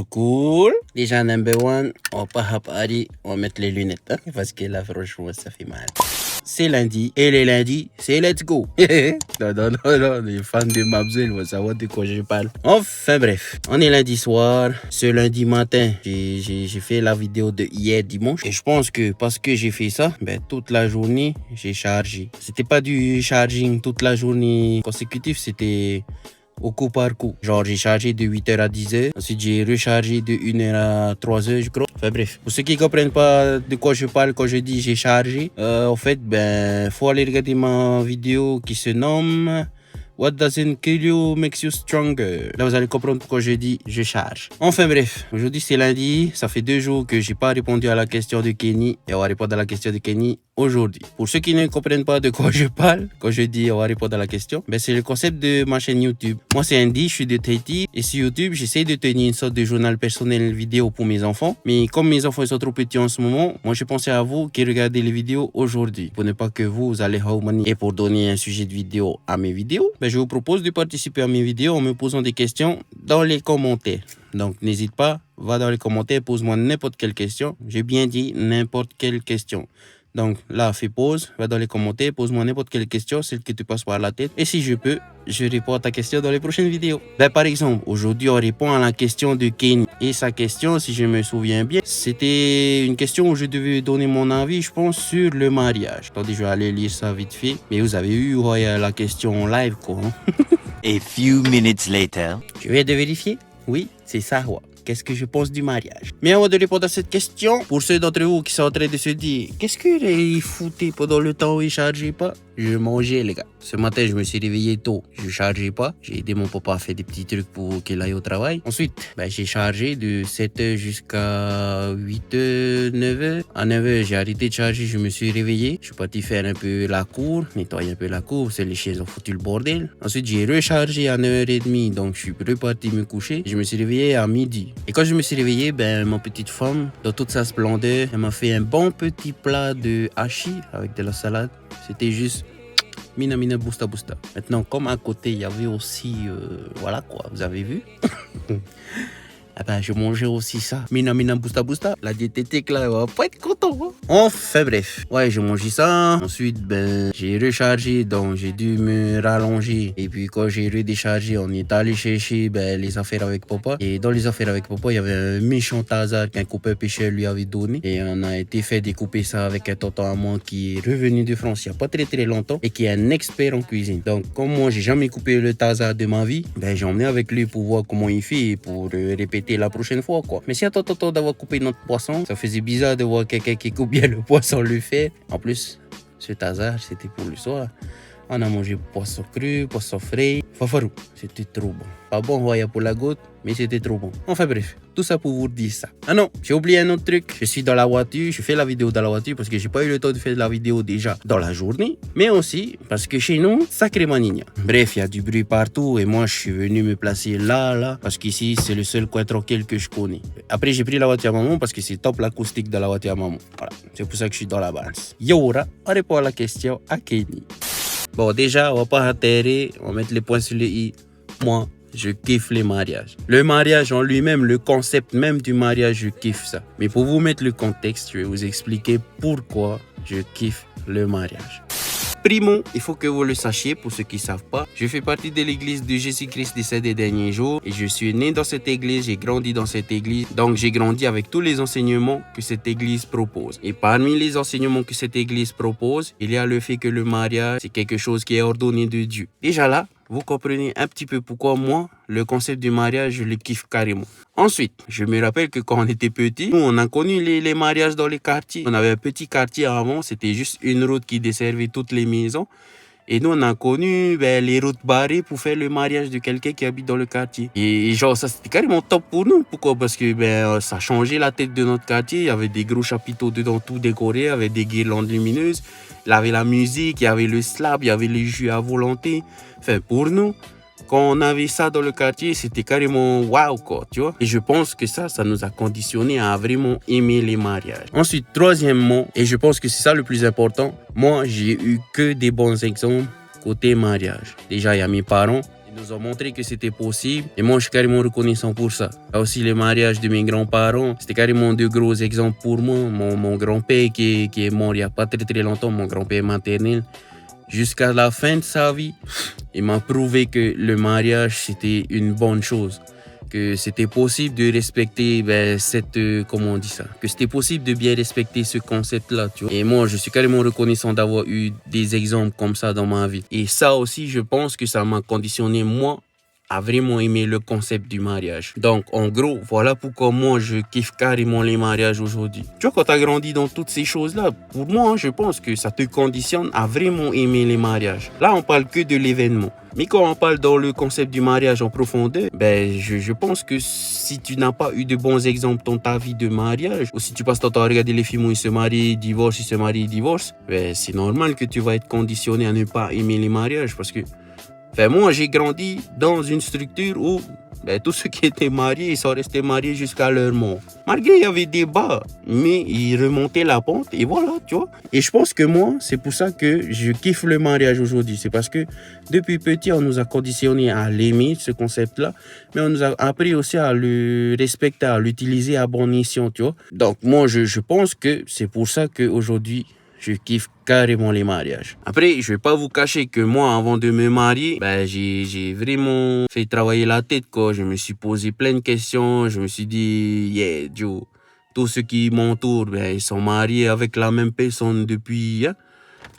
cool. Déjà, number one, on va pas à Paris, on va mettre les lunettes, hein, parce que là, franchement, ça fait mal. C'est lundi, et les lundis, c'est let's go. non, les fans de Mabzel vont savoir de quoi je parle. Enfin bref, on est lundi soir. Ce lundi matin, j'ai fait la vidéo de hier dimanche. Et je pense que parce que j'ai fait ça, toute la journée, j'ai chargé. C'était pas du charging toute la journée consécutive, c'était au coup par coup. Genre, j'ai chargé de 8h à 10h. Ensuite, j'ai rechargé de 1h à 3h, je crois. Enfin bref, pour ceux qui comprennent pas de quoi je parle quand je dis j'ai chargé, en fait, faut aller regarder ma vidéo qui se nomme What doesn't kill you makes you stronger. Là, vous allez comprendre pourquoi je dis je charge. Enfin bref, aujourd'hui c'est lundi. Ça fait 2 jours que j'ai pas répondu à la question de Kenny. Et on va répondre à la question de Kenny aujourd'hui. Pour ceux qui ne comprennent pas de quoi je parle, quand je dis on va répondre à la question, c'est le concept de ma chaîne YouTube. Moi c'est Andy, je suis de Tahiti. Et sur YouTube, j'essaie de tenir une sorte de journal personnel vidéo pour mes enfants. Mais comme mes enfants sont trop petits en ce moment, moi je pensais à vous qui regardez les vidéos aujourd'hui. Pour ne pas que vous allez how money. Et pour donner un sujet de vidéo à mes vidéos, je vous propose de participer à mes vidéos en me posant des questions dans les commentaires. Donc, n'hésite pas, va dans les commentaires, pose-moi n'importe quelle question. J'ai bien dit n'importe quelle question. Donc, là, fais pause, va dans les commentaires, pose-moi n'importe quelle question, celle qui te passe par la tête. Et si je peux, je réponds à ta question dans les prochaines vidéos. Par exemple, aujourd'hui, on répond à la question de Kenny. Et sa question, si je me souviens bien, c'était une question où je devais donner mon avis, je pense, sur le mariage. Attendez, je vais aller lire ça vite fait. Mais vous avez eu la question en live, quoi. A few minutes later. Je viens de vérifier. Oui, c'est ça, ouais. Qu'est-ce que je pense du mariage? Mais avant de répondre à cette question, pour ceux d'entre vous qui sont en train de se dire qu'est-ce qu'il foutait pendant le temps où il chargeait pas? Je mangeais, les gars. Ce matin, je me suis réveillé tôt. Je chargeais pas. J'ai aidé mon papa à faire des petits trucs pour qu'il aille au travail. Ensuite, j'ai chargé de 7h jusqu'à 8h, 9h. À 9h, j'ai arrêté de charger. Je me suis réveillé. Je suis parti faire un peu la cour, nettoyer un peu la cour, parce que les chiens ont foutu le bordel. Ensuite, j'ai rechargé à 9h30. Donc, je suis reparti me coucher. Je me suis réveillé à midi. Et quand je me suis réveillé, ma petite femme, dans toute sa splendeur, elle m'a fait un bon petit plat de hachis avec de la salade. C'était juste mina busta. Maintenant, comme à côté, il y avait aussi, voilà quoi, vous avez vu. Je mangeais aussi ça. Mina busta. La diététique là, elle va pas être content. Hein? Enfin bref. Ouais, j'ai mangé ça. Ensuite, j'ai rechargé, donc j'ai dû me rallonger. Et puis quand j'ai redéchargé, on est allé chercher les affaires avec papa. Et dans les affaires avec papa, il y avait un méchant hasard qu'un copain pêcheur lui avait donné. Et on a été fait découper ça avec un tonton à moi qui est revenu de France il y a pas très longtemps et qui est un expert en cuisine. Donc comme moi, j'ai jamais coupé le hasard de ma vie, j'ai emmené avec lui pour voir comment il fait et pour répéter la prochaine fois quoi. Mais si à temps d'avoir coupé notre poisson, ça faisait bizarre de voir quelqu'un qui coupe bien le poisson le faire. En plus, ce hasard, c'était pour le soir. On a mangé poisson cru, poisson frais. Fafarou, c'était trop bon. Pas bon, voyez pour la goutte, mais c'était trop bon. Enfin bref, tout ça pour vous dire ça. Ah non, j'ai oublié un autre truc. Je suis dans la voiture, je fais la vidéo dans la voiture parce que j'ai pas eu le temps de faire la vidéo déjà dans la journée. Mais aussi parce que chez nous, sacrément nigna. Bref, il y a du bruit partout et moi je suis venu me placer là, parce qu'ici c'est le seul coin tranquille que je connais. Après j'ai pris la voiture à maman parce que c'est top l'acoustique de la voiture à maman. Voilà, c'est pour ça que je suis dans la balance. Yora, on répond à la question à Kenny. Bon, déjà, on va pas atterrir, on va mettre les points sur les i. Moi, je kiffe les mariages. Le mariage en lui-même, le concept même du mariage, je kiffe ça. Mais pour vous mettre le contexte, je vais vous expliquer pourquoi je kiffe le mariage. Primo, il faut que vous le sachiez, pour ceux qui ne savent pas, je fais partie de l'église de Jésus-Christ des derniers jours et je suis né dans cette église, j'ai grandi dans cette église, donc j'ai grandi avec tous les enseignements que cette église propose. Et parmi les enseignements que cette église propose, il y a le fait que le mariage, c'est quelque chose qui est ordonné de Dieu. Déjà là, vous comprenez un petit peu pourquoi moi, le concept du mariage, je le kiffe carrément. Ensuite, je me rappelle que quand on était petit, nous, on a connu les mariages dans les quartiers. On avait un petit quartier avant, c'était juste une route qui desservait toutes les maisons. Et nous, on a connu les routes barrées pour faire le mariage de quelqu'un qui habite dans le quartier. Et genre, ça, c'était carrément top pour nous. Pourquoi? Parce que ça changeait la tête de notre quartier. Il y avait des gros chapiteaux dedans, tout décorés, avec des guirlandes lumineuses. Il y avait la musique, il y avait le slab, il y avait les jeux à volonté. Enfin, pour nous, quand on avait ça dans le quartier, c'était carrément waouh, quoi, tu vois. Et je pense que ça nous a conditionné à vraiment aimer les mariages. Ensuite, troisièmement, et je pense que c'est ça le plus important, moi, j'ai eu que des bons exemples côté mariage. Déjà, il y a mes parents. Ils nous ont montré que c'était possible et moi je suis carrément reconnaissant pour ça. Là aussi les mariages de mes grands-parents, c'était carrément deux gros exemples pour moi. Mon grand-père qui est mort il n'y a pas très longtemps, mon grand-père maternel, jusqu'à la fin de sa vie, il m'a prouvé que le mariage c'était une bonne chose. Que c'était possible de respecter comment on dit ça, que c'était possible de bien respecter ce concept-là, tu vois. Et moi, je suis carrément reconnaissant d'avoir eu des exemples comme ça dans ma vie. Et ça aussi, je pense que ça m'a conditionné, moi, à vraiment aimer le concept du mariage. Donc, en gros, voilà pourquoi moi, je kiffe carrément les mariages aujourd'hui. Tu vois, quand tu as grandi dans toutes ces choses-là, pour moi, je pense que ça te conditionne à vraiment aimer les mariages. Là, on parle que de l'événement. Mais quand on parle dans le concept du mariage en profondeur, je pense que si tu n'as pas eu de bons exemples dans ta vie de mariage, ou si tu passes ton temps à regarder les films où ils se marient, ils divorcent, c'est normal que tu vas être conditionné à ne pas aimer les mariages parce que moi, j'ai grandi dans une structure où tous ceux qui étaient mariés, ils sont restés mariés jusqu'à leur mort. Malgré il y avait des bas, mais ils remontaient la pente et voilà, tu vois. Et je pense que moi, c'est pour ça que je kiffe le mariage aujourd'hui. C'est parce que depuis petit, on nous a conditionnés à l'aimer, ce concept-là, mais on nous a appris aussi à le respecter, à l'utiliser à bon escient, tu vois. Donc moi, je pense que c'est pour ça qu'aujourd'hui, je kiffe carrément les mariages. Après, je vais pas vous cacher que moi, avant de me marier, j'ai vraiment fait travailler la tête, quoi. Je me suis posé plein de questions. Je me suis dit, yeah, Joe, tous ceux qui m'entourent, ils sont mariés avec la même personne depuis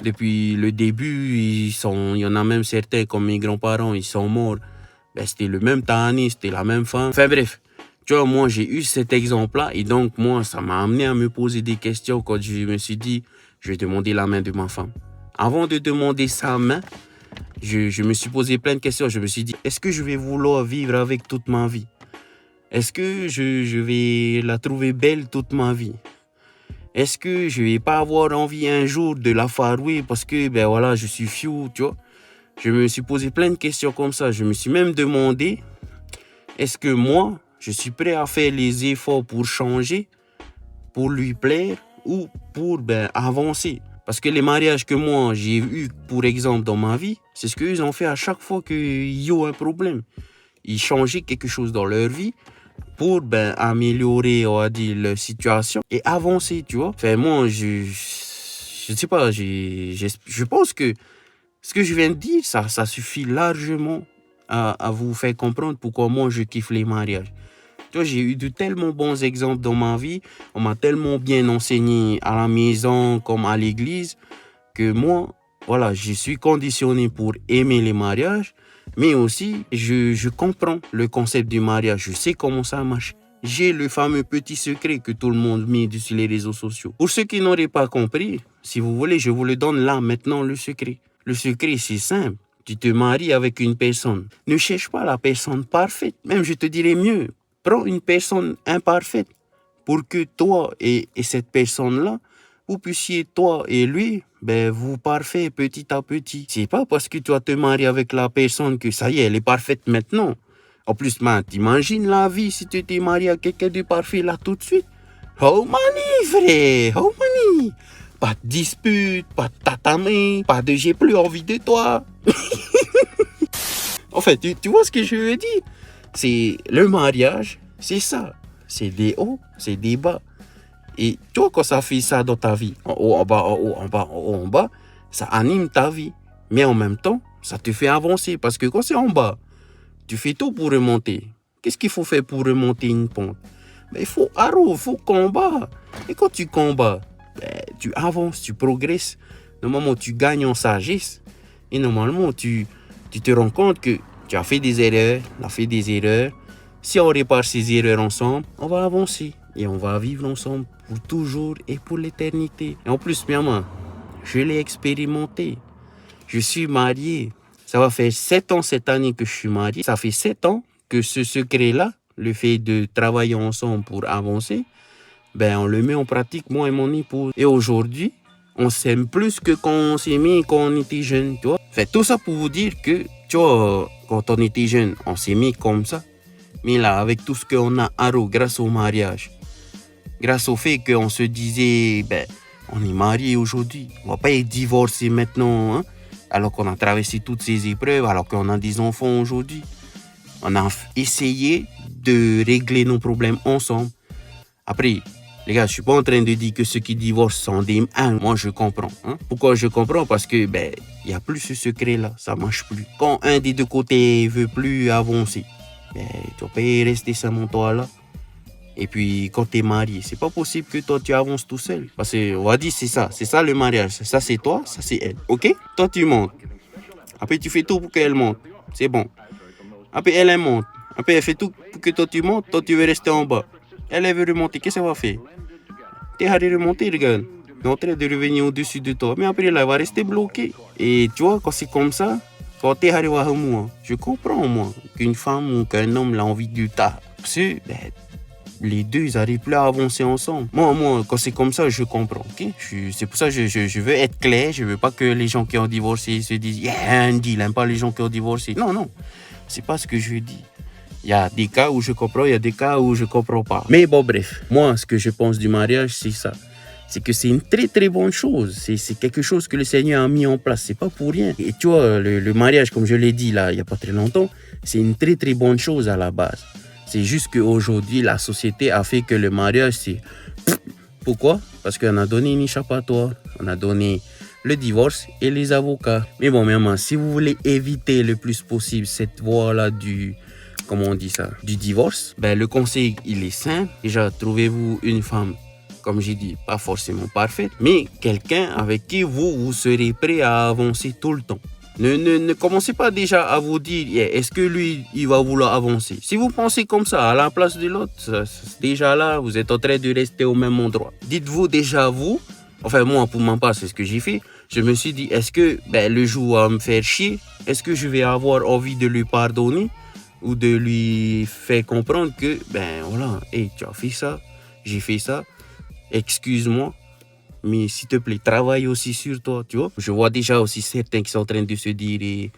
le début. Il y en a même certains, comme mes grands-parents, ils sont morts. C'était le même tani, c'était la même femme. Enfin bref. Tu vois, moi, j'ai eu cet exemple-là. Et donc, moi, ça m'a amené à me poser des questions quand je me suis dit, je vais demander la main de ma femme. Avant de demander sa main, je me suis posé plein de questions. Je me suis dit, est-ce que je vais vouloir vivre avec toute ma vie? Est-ce que je vais la trouver belle toute ma vie? Est-ce que je vais pas avoir envie un jour de la farouer parce que, je suis fiou, tu vois? Je me suis posé plein de questions comme ça. Je me suis même demandé, est-ce que moi, je suis prêt à faire les efforts pour changer, pour lui plaire ou pour avancer. Parce que les mariages que moi j'ai eu, pour exemple, dans ma vie, c'est ce qu'ils ont fait à chaque fois qu'il y a un problème. Ils changeaient quelque chose dans leur vie pour améliorer, on va dire, leur situation et avancer, tu vois. Enfin, moi, je sais pas, je pense que ce que je viens de dire, ça suffit largement à vous faire comprendre pourquoi moi je kiffe les mariages. Tu vois, j'ai eu de tellement bons exemples dans ma vie, on m'a tellement bien enseigné à la maison comme à l'église, que moi, voilà, je suis conditionné pour aimer les mariages, mais aussi je comprends le concept du mariage, je sais comment ça marche. J'ai le fameux petit secret que tout le monde met sur les réseaux sociaux. Pour ceux qui n'auraient pas compris, si vous voulez, je vous le donne là maintenant, le secret. Le secret, c'est simple. Tu te maries avec une personne. Ne cherche pas la personne parfaite. Même, je te dirais mieux. Prends une personne imparfaite pour que toi et cette personne-là, vous puissiez, toi et lui, vous parfait petit à petit. C'est pas parce que tu vas te marier avec la personne que ça y est, elle est parfaite maintenant. En plus, t'imagines la vie si tu t'es marié à quelqu'un de parfait là tout de suite. Oh mani, frère, oh mani. Pas de dispute, pas de tatamé, pas de j'ai plus envie de toi. En fait, tu vois ce que je veux dire? C'est le mariage, c'est ça. C'est des hauts, c'est des bas. Et tu vois, quand ça fait ça dans ta vie, en haut, en bas, en haut, en bas, en haut, en bas, ça anime ta vie. Mais en même temps, ça te fait avancer. Parce que quand c'est en bas, tu fais tout pour remonter. Qu'est-ce qu'il faut faire pour remonter une pente? Il faut combattre. Et quand tu combats, tu avances, tu progresses. Normalement, tu gagnes en sagesse. Et normalement, tu te rends compte que tu as fait des erreurs, on a fait des erreurs. Si on répare ces erreurs ensemble, on va avancer. Et on va vivre ensemble pour toujours et pour l'éternité. Et en plus, maman, je l'ai expérimenté. Je suis marié. Ça va faire 7 ans cette année que je suis marié. Ça fait 7 ans que ce secret-là, le fait de travailler ensemble pour avancer, on le met en pratique, moi et mon épouse. Et aujourd'hui, on s'aime plus que quand on s'aimait quand on était jeune, tu vois. Fait tout ça pour vous dire que, tu vois, quand on était jeune, on s'aimait comme ça. Mais là, avec tout ce qu'on a grâce au mariage, grâce au fait qu'on se disait, on est mariés aujourd'hui, on va pas être divorcés maintenant, hein. alors qu'on a traversé toutes ces épreuves, alors qu'on a des enfants aujourd'hui. On a essayé de régler nos problèmes ensemble. Après, les gars, je suis pas en train de dire que ceux qui divorcent sont des... Ah, moi, je comprends. Hein? Pourquoi je comprends? Parce que, il n'y a plus ce secret-là. Ça marche plus. Quand un des deux côtés veut plus avancer, tu vas pas y rester seulement toi là. Et puis, quand tu es marié, c'est pas possible que toi, tu avances tout seul. Parce qu'on va dire, c'est ça le mariage. Ça, c'est toi, ça, c'est elle. OK? Toi, tu montes. Après, tu fais tout pour qu'elle monte. C'est bon. Après, elle monte. Après, elle fait tout pour que toi, tu montes. Toi, tu veux rester en bas. Elle veut remonter. Qu'est-ce qu'elle va faire? Tu as remonter, regarde. Elle est en train de revenir au-dessus de toi. Mais après, là, elle va rester bloquée. Et tu vois, quand c'est comme ça, quand tu es arrivé à moi, je comprends, moi, qu'une femme ou qu'un homme a envie du tas. Parce que, les deux, ils n'arrivent plus à avancer ensemble. Moi, quand c'est comme ça, je comprends. Okay? C'est pour ça que je veux être clair. Je ne veux pas que les gens qui ont divorcé se disent « Yeah, Andy, il n'aime pas les gens qui ont divorcé. » Non, c'est pas ce que je dis. Il y a des cas où je comprends, il y a des cas où je ne comprends pas. Mais bon, bref, moi, ce que je pense du mariage, c'est ça. C'est que c'est une très très bonne chose. C'est quelque chose que le Seigneur a mis en place. C'est pas pour rien. Et tu vois, le mariage, comme je l'ai dit là, il n'y a pas très longtemps, c'est une très très bonne chose à la base. C'est juste qu'aujourd'hui, la société a fait que le mariage, c'est... Pourquoi? Parce qu'on a donné une échappatoire. On a donné le divorce et les avocats. Mais bon, maman, si vous voulez éviter le plus possible cette voie-là du... Comment on dit ça? Du divorce, le conseil, il est simple. Déjà, trouvez-vous une femme, comme j'ai dit, pas forcément parfaite, mais quelqu'un avec qui vous serez prêt à avancer tout le temps. Ne commencez pas déjà à vous dire, est-ce que lui, il va vouloir avancer? Si vous pensez comme ça, à la place de l'autre, déjà là, vous êtes en train de rester au même endroit. Dites-vous déjà, vous, enfin moi, pour ma part, c'est ce que j'ai fait. Je me suis dit, est-ce que le jour va me faire chier? Est-ce que je vais avoir envie de lui pardonner? Ou de lui faire comprendre que, voilà, hey, tu as fait ça, j'ai fait ça, excuse-moi. Mais s'il te plaît, travaille aussi sur toi, tu vois. Je vois déjà aussi certains qui sont en train de se dire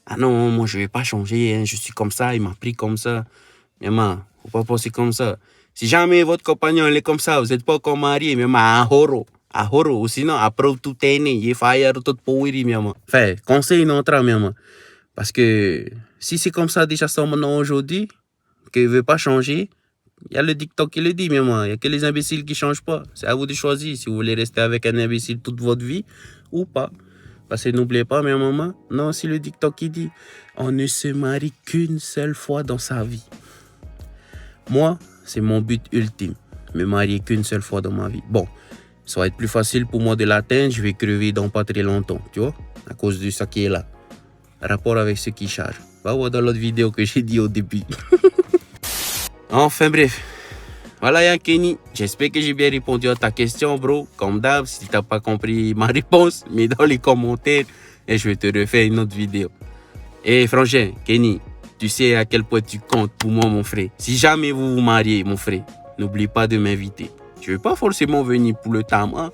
ah non, moi je vais pas changer, hein, je suis comme ça, il m'a pris comme ça. Mais man, faut pas penser comme ça. Si jamais votre compagnon est comme ça, vous n'êtes pas encore marié, mais man, à horo, ou sinon, après tout est né, il faut faire tout pour lui, mais man. Enfin, conseil notre mais man. Parce que si c'est comme ça déjà ça maintenant aujourd'hui, qu'il ne veut pas changer, il y a le dicton qui le dit, mais moi, il n'y a que les imbéciles qui ne changent pas. C'est à vous de choisir si vous voulez rester avec un imbécile toute votre vie ou pas. Parce que n'oubliez pas, mais maman, non, c'est le dicton qui dit on ne se marie qu'une seule fois dans sa vie. Moi, c'est mon but ultime, me marier qu'une seule fois dans ma vie. Bon, ça va être plus facile pour moi de l'atteindre, je vais crever dans pas très longtemps, tu vois, à cause de ça qui est là. Rapport avec ce qui charge. Va voir dans l'autre vidéo que j'ai dit au début. Enfin bref, voilà Yann Kenny, j'espère que j'ai bien répondu à ta question bro. Comme d'hab, si tu n'as pas compris ma réponse, mets dans les commentaires et je vais te refaire une autre vidéo. Et frangin, Kenny, tu sais à quel point tu comptes pour moi mon frère. Si jamais vous vous mariez mon frère, n'oublie pas de m'inviter. Je ne veux pas forcément venir pour le temps, hein,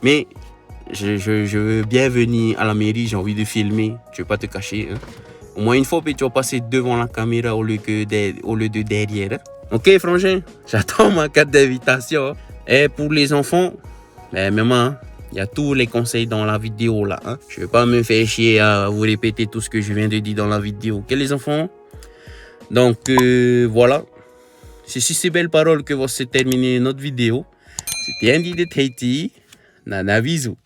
mais je veux bien venir à la mairie, j'ai envie de filmer, je ne vais pas te cacher. Hein. Au moins une fois, tu vas passer devant la caméra au lieu de derrière. Hein. Ok, frangin, j'attends ma carte d'invitation. Et pour les enfants, maman, il y a tous les conseils dans la vidéo là. Hein. Je ne vais pas me faire chier à vous répéter tout ce que je viens de dire dans la vidéo. Ok, les enfants? Donc, voilà. C'est sur ces belles paroles que va se terminer notre vidéo. C'était Andy de Tahiti. Nana, bisous.